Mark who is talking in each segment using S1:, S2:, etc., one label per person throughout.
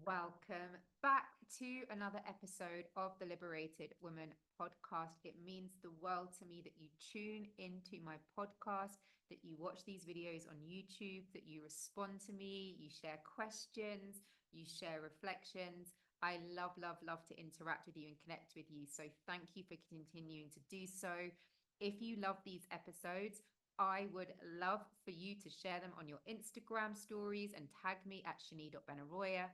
S1: Welcome back to another episode of the Liberated Woman podcast. It means the world to me that you tune into my podcast, that you watch these videos on YouTube, that you respond to me, you share questions, you share reflections. I love, love, love to interact with you and connect with you. So thank you for continuing to do so. If you love these episodes, I would love for you to share them on your Instagram stories and tag me at Shani.Ben-Aroya.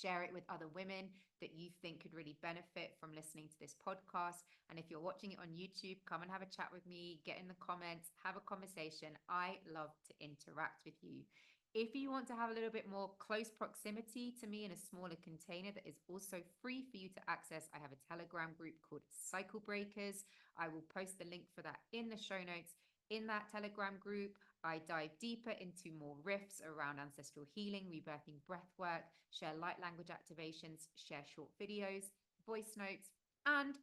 S1: Share it with other women that you think could really benefit from listening to this podcast. And if you're watching it on YouTube, come and have a chat with me, get in the comments, have a conversation. I love to interact with you. If you want to have a little bit more close proximity to me in a smaller container that is also free for you to access, I have a Telegram group called Cycle Breakers. I will post the link for that in the show notes. In that Telegram group, I dive deeper into more riffs around ancestral healing, rebirthing breath work, share light language activations, share short videos, voice notes, and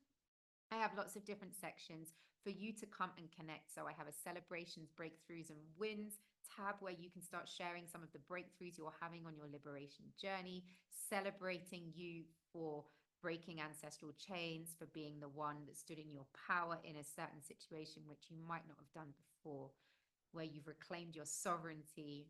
S1: I have lots of different sections for you to come and connect. So I have a celebrations, breakthroughs, and wins tab where you can start sharing some of the breakthroughs you're having on your liberation journey, celebrating you for breaking ancestral chains, for being the one that stood in your power in a certain situation which you might not have done before, where you've reclaimed your sovereignty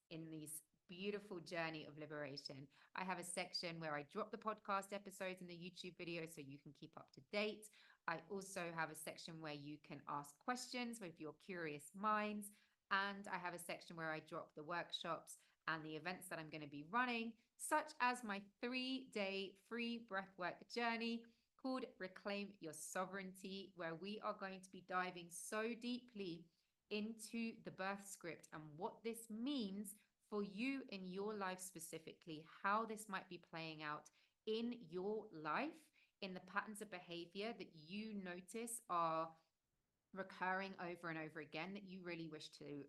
S1: in this beautiful journey of liberation. I have a section where I drop the podcast episodes and the YouTube videos so you can keep up to date. I also have a section where you can ask questions with your curious minds. And I have a section where I drop the workshops and the events that I'm going to be running, such as my 3-day free breathwork journey called Reclaim Your Sovereignty, where we are going to be diving so deeply into the birth script and what this means for you in your life specifically, how this might be playing out in your life, in the patterns of behavior that you notice are recurring over and over again that you really wish to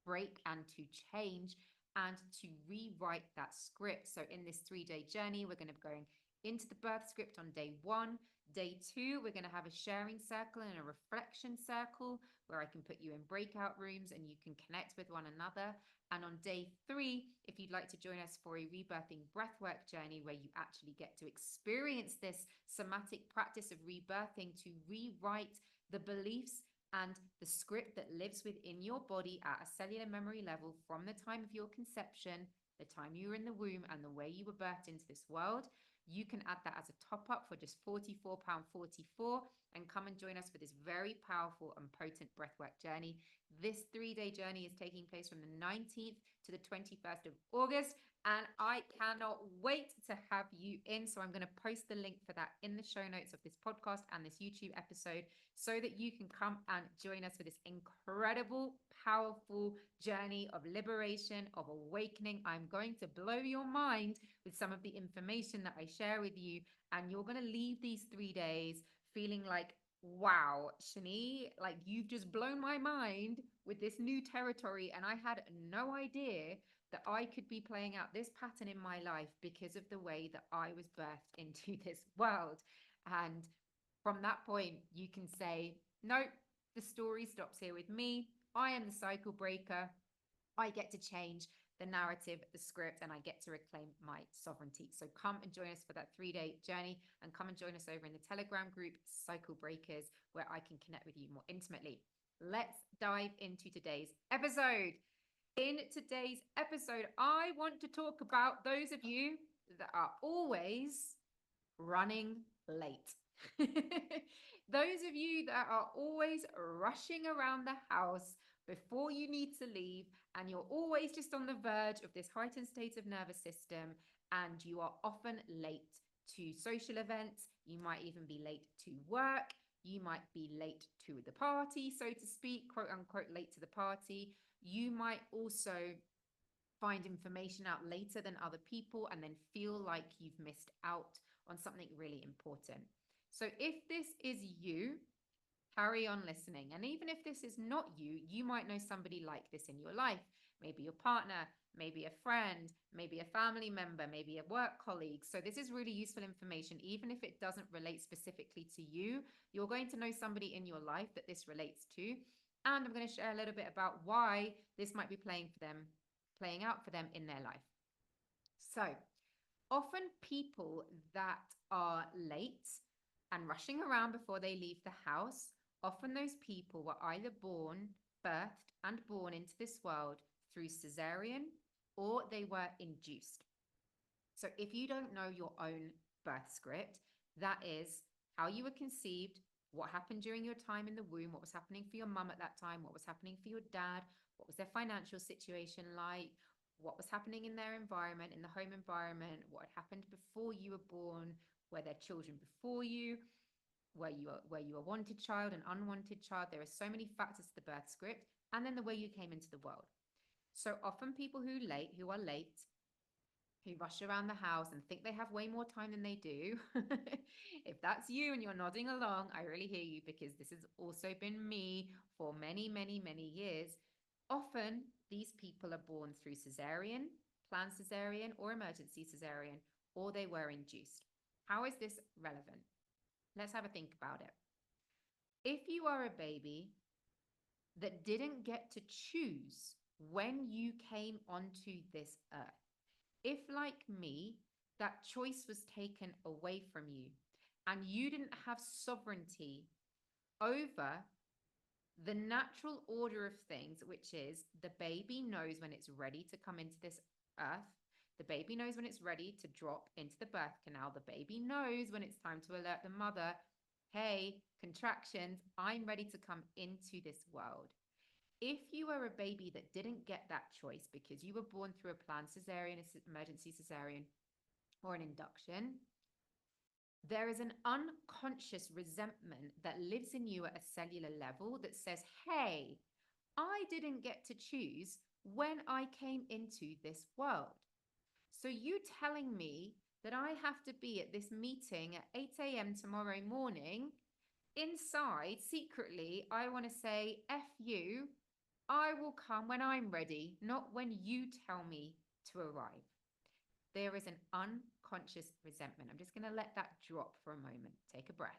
S1: break and to change and to rewrite that script. So in this 3-day journey, we're going to be going into the birth script on day 1. Day 2, we're going to have a sharing circle and a reflection circle where I can put you in breakout rooms and you can connect with one another. And on day 3, if you'd like to join us for a rebirthing breathwork journey where you actually get to experience this somatic practice of rebirthing to rewrite the beliefs and the script that lives within your body at a cellular memory level from the time of your conception, the time you were in the womb, and the way you were birthed into this world, you can add that as a top up for just £44.44 and come and join us for this very powerful and potent breathwork journey. This 3-day journey is taking place from the 19th to the 21st of August, and I cannot wait to have you in. So I'm going to post the link for that in the show notes of this podcast and this YouTube episode so that you can come and join us for this incredible, powerful journey of liberation, of awakening. I'm going to blow your mind with some of the information that I share with you, and you're going to leave these 3 days feeling like, wow, Shani, like you've just blown my mind with this new territory. And I had no idea that I could be playing out this pattern in my life because of the way that I was birthed into this world. And from that point, you can say, nope, the story stops here with me. I am the cycle breaker. I get to change the narrative, the script, and I get to reclaim my sovereignty. So come and join us for that 3-day journey and come and join us over in the Telegram group, Cycle Breakers, where I can connect with you more intimately. Let's dive into today's episode. In today's episode, I want to talk about those of you that are always running late. Those of you that are always rushing around the house before you need to leave, and you're always just on the verge of this heightened state of nervous system, and you are often late to social events. You might even be late to work. You might be late to the party, so to speak, quote unquote, late to the party. You might also find information out later than other people and then feel like you've missed out on something really important. So if this is you, carry on listening. And even if this is not you, you might know somebody like this in your life. Maybe your partner, maybe a friend, maybe a family member, maybe a work colleague. So this is really useful information. Even if it doesn't relate specifically to you, you're going to know somebody in your life that this relates to. And I'm going to share a little bit about why this might be playing out for them in their life. So often people that are late and rushing around before they leave the house, often those people were either born, birthed, and born into this world through cesarean, or they were induced. So if you don't know your own birth script, that is how you were conceived, what happened during your time in the womb, what was happening for your mum at that time, what was happening for your dad, what was their financial situation like, what was happening in their environment, in the home environment, what had happened before you were born, were there children before you, were you a wanted child, an unwanted child. There are so many factors to the birth script, and then the way you came into the world. So often people who are late, who rush around the house and think they have way more time than they do. If that's you and you're nodding along, I really hear you, because this has also been me for many, many, many years. Often these people are born through cesarean, planned cesarean, or emergency cesarean, or they were induced. How is this relevant? Let's have a think about it. If you are a baby that didn't get to choose when you came onto this earth, if, like me, that choice was taken away from you and you didn't have sovereignty over the natural order of things, which is the baby knows when it's ready to come into this earth, the baby knows when it's ready to drop into the birth canal, the baby knows when it's time to alert the mother, hey, contractions, I'm ready to come into this world. If you are a baby that didn't get that choice because you were born through a planned cesarean, emergency cesarean, or an induction, there is an unconscious resentment that lives in you at a cellular level that says, hey, I didn't get to choose when I came into this world. So you telling me that I have to be at this meeting at 8 a.m. tomorrow morning, inside, secretly, I want to say, F you, I will come when I'm ready, not when you tell me to arrive. There is an unconscious resentment. I'm just going to let that drop for a moment. Take a breath.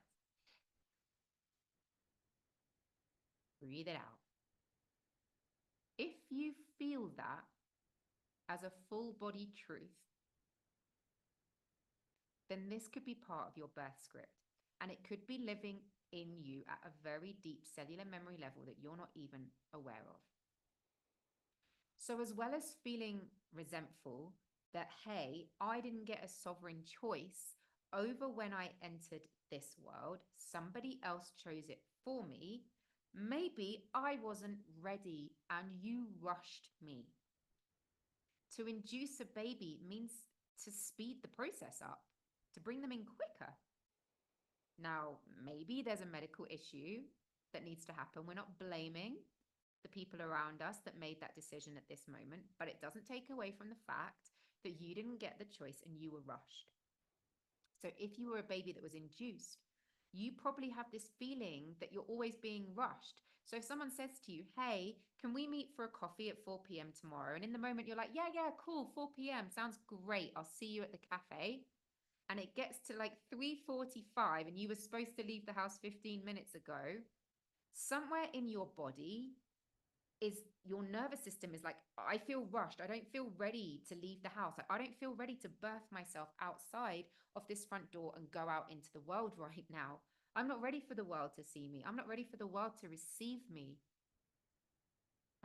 S1: Breathe it out. If you feel that as a full body truth, then this could be part of your birth script, and it could be living in you at a very deep cellular memory level that you're not even aware of. So as well as feeling resentful that, hey, I didn't get a sovereign choice over when I entered this world, somebody else chose it for me, maybe I wasn't ready and you rushed me. To induce a baby means to speed the process up, to bring them in quicker. Now, maybe there's a medical issue that needs to happen. We're not blaming the people around us that made that decision at this moment, but it doesn't take away from the fact that you didn't get the choice and you were rushed. So if you were a baby that was induced, you probably have this feeling that you're always being rushed. So if someone says to you, hey, can we meet for a coffee at 4 p.m. tomorrow? And in the moment you're like, yeah, cool, 4 p.m. sounds great. I'll see you at the cafe. And it gets to like 3:45 and you were supposed to leave the house 15 minutes ago. Somewhere in your body is your nervous system is like, I feel rushed. I don't feel ready to leave the house. I don't feel ready to birth myself outside of this front door and go out into the world right now. I'm not ready for the world to see me. I'm not ready for the world to receive me.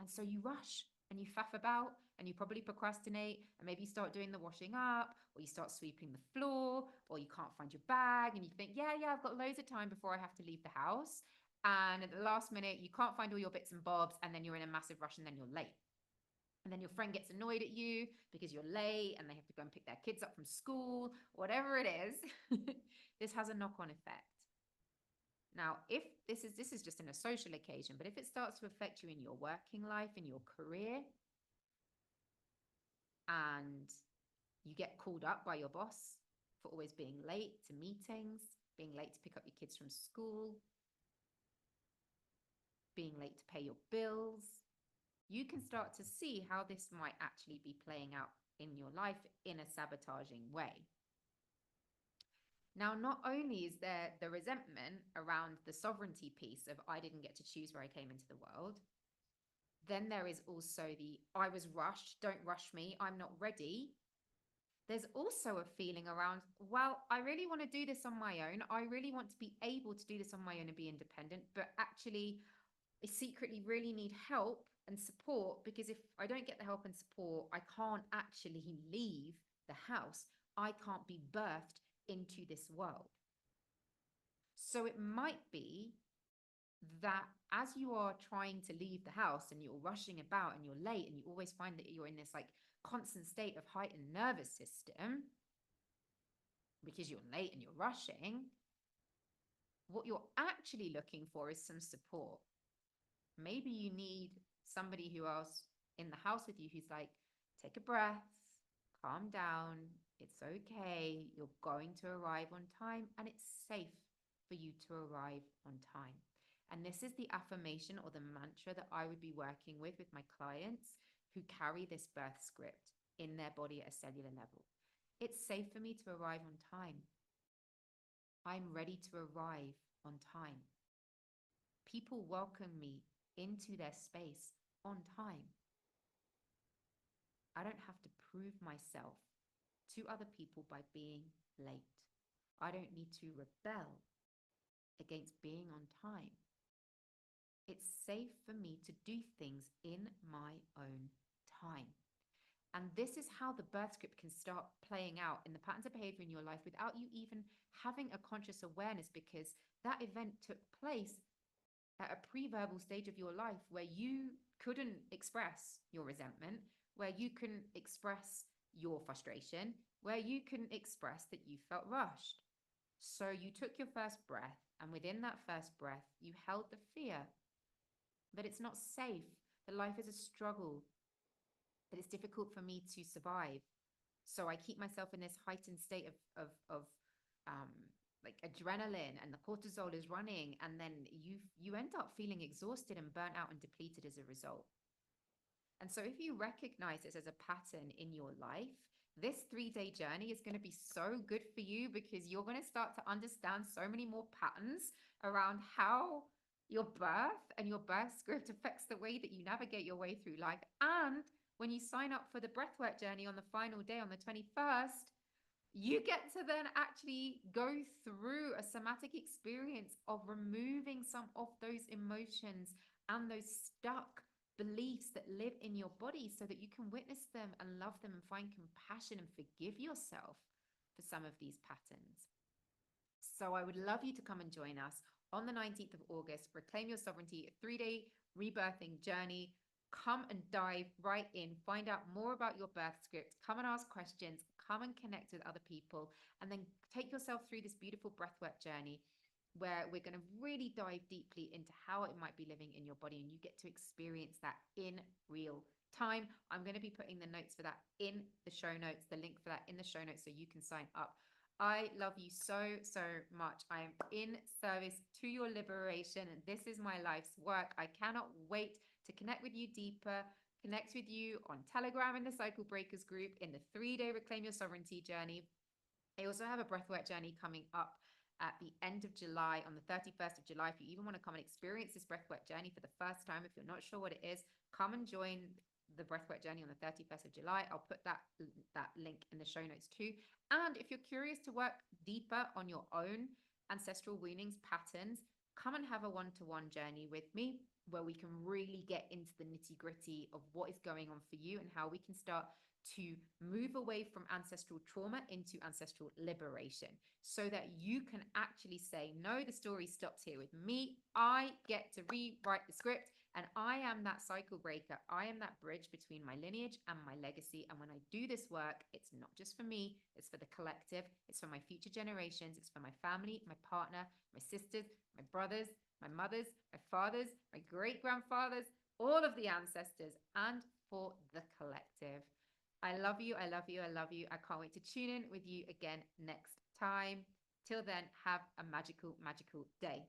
S1: And so you rush and you faff about and you probably procrastinate, and maybe you start doing the washing up, or you start sweeping the floor, or you can't find your bag and you think, yeah, I've got loads of time before I have to leave the house. And at the last minute, you can't find all your bits and bobs, and then you're in a massive rush, and then you're late. And then your friend gets annoyed at you because you're late and they have to go and pick their kids up from school, whatever it is. This has a knock-on effect. Now, if this is just in a social occasion, but if it starts to affect you in your working life, in your career, and you get called up by your boss for always being late to meetings, being late to pick up your kids from school, being late to pay your bills, you can start to see how this might actually be playing out in your life in a sabotaging way. Now, not only is there the resentment around the sovereignty piece of I didn't get to choose where I came into the world, then there is also the I was rushed, don't rush me, I'm not ready. There's also a feeling around, well, I really want to do this on my own. I really want to be able to do this on my own and be independent, but actually, I secretly really need help and support, because if I don't get the help and support, I can't actually leave the house. I can't be birthed into this world. So it might be that as you are trying to leave the house and you're rushing about and you're late and you always find that you're in this like constant state of heightened nervous system because you're late and you're rushing, what you're actually looking for is some support. Maybe you need somebody who else in the house with you who's like, take a breath, calm down, it's okay, you're going to arrive on time, and it's safe for you to arrive on time. And this is the affirmation or the mantra that I would be working with my clients who carry this birth script in their body at a cellular level. It's safe for me to arrive on time. I'm ready to arrive on time. People welcome me into their space on time. I don't have to prove myself to other people by being late. I don't need to rebel against being on time. It's safe for me to do things in my own time. And this is how the birth script can start playing out in the patterns of behavior in your life without you even having a conscious awareness, because that event took place at a pre-verbal stage of your life where you couldn't express your resentment, where you couldn't express your frustration, where you couldn't express that you felt rushed. So you took your first breath, and within that first breath, you held the fear that it's not safe, that life is a struggle, that it's difficult for me to survive. So I keep myself in this heightened state of um, like adrenaline, and the cortisol is running, and then you end up feeling exhausted and burnt out and depleted as a result. And so if you recognize this as a pattern in your life, this 3-day journey is going to be so good for you, because you're going to start to understand so many more patterns around how your birth and your birth script affects the way that you navigate your way through life. And when you sign up for the breathwork journey on the final day, on the 21st, you get to then actually go through a somatic experience of removing some of those emotions and those stuck beliefs that live in your body, so that you can witness them and love them and find compassion and forgive yourself for some of these patterns. So I would love you to come and join us on the 19th of August, Reclaim Your Sovereignty, a 3-day rebirthing journey. Come and dive right in, find out more about your birth script, come and ask questions, come and connect with other people, and then take yourself through this beautiful breathwork journey where we're going to really dive deeply into how it might be living in your body, and you get to experience that in real time. I'm going to be putting the notes for that in the show notes, the link for that in the show notes, so you can sign up. I love you so, so much. I am in service to your liberation, and this is my life's work. I cannot wait to connect with you deeper, connect with you on Telegram in the Cycle Breakers group, in the 3-day Reclaim Your Sovereignty journey. I also have a breathwork journey coming up at the end of July, on the 31st of July. If you even want to come and experience this breathwork journey for the first time, if you're not sure what it is, come and join the breathwork journey on the 31st of July. I'll put that link in the show notes too. And if you're curious to work deeper on your own ancestral woundings patterns, come and have a one-to-one journey with me, where we can really get into the nitty-gritty of what is going on for you and how we can start to move away from ancestral trauma into ancestral liberation, so that you can actually say, no, the story stops here with me. I get to rewrite the script, and I am that cycle breaker. I am that bridge between my lineage and my legacy. And when I do this work, it's not just for me, it's for the collective, it's for my future generations, it's for my family, my partner, my sisters, my brothers, my mothers, my fathers, my great-grandfathers, all of the ancestors, and for the collective. I love you. I love you. I love you. I can't wait to tune in with you again next time. Till then, have a magical, magical day.